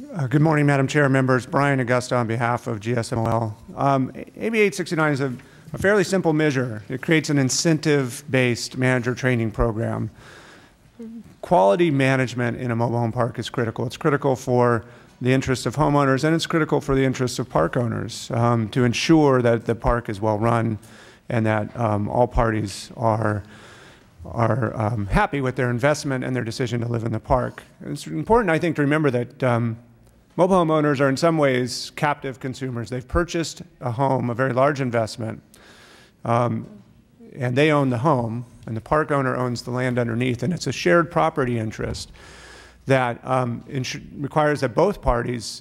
Good morning, Madam Chair, members. Brian Augusta on behalf of GSMOL. AB 869 is a fairly simple measure. It creates an incentive-based manager training program. Quality management in a mobile home park is critical. It's critical for the interests of homeowners, and it's critical for the interests of park owners to ensure that the park is well run and that all parties are happy with their investment and their decision to live in the park. It's important, I think, to remember that mobile home owners are in some ways captive consumers. They've purchased a home, a very large investment, and they own the home, and the park owner owns the land underneath, and it's a shared property interest that requires that both parties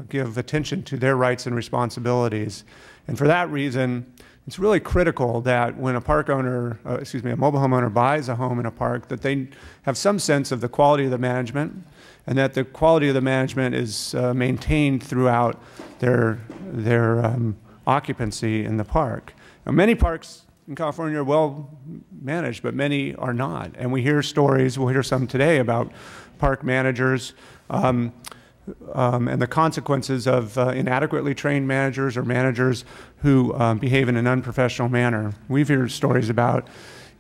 give attention to their rights and responsibilities. And for that reason, it's really critical that when a park owner, a mobile home owner buys a home in a park, that they have some sense of the quality of the management, and that the quality of the management is maintained throughout their occupancy in the park. Now, many parks in California are well managed, but many are not. And we hear stories, we'll hear some today, about park managers and the consequences of inadequately trained managers or managers who behave in an unprofessional manner. We've heard stories about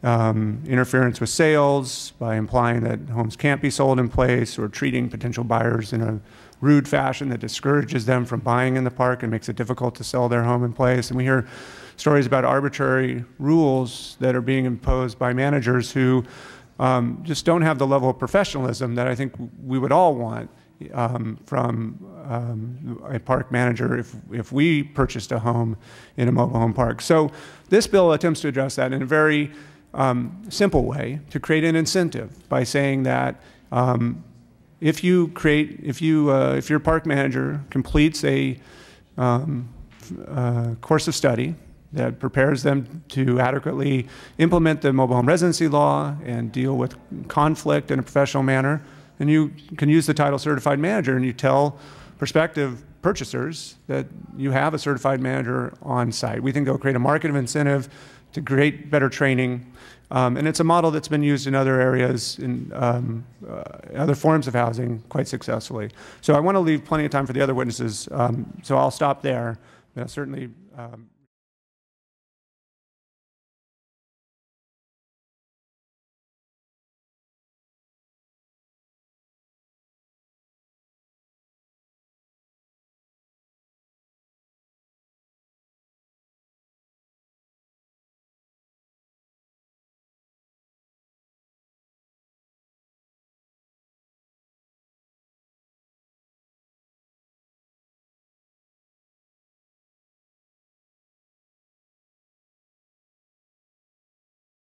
interference with sales by implying that homes can't be sold in place, or treating potential buyers in a rude fashion that discourages them from buying in the park and makes it difficult to sell their home in place. And we hear stories about arbitrary rules that are being imposed by managers who just don't have the level of professionalism that I think we would all want from a park manager if we purchased a home in a mobile home park. So this bill attempts to address that in a very simple way, to create an incentive by saying that if your park manager completes a course of study that prepares them to adequately implement the mobile home residency law and deal with conflict in a professional manner, and you can use the title certified manager, and you tell prospective purchasers that you have a certified manager on site. We think it'll create a market of incentive to create better training. And it's a model that's been used in other areas, in other forms of housing, quite successfully. So I want to leave plenty of time for the other witnesses, so I'll stop there. Certainly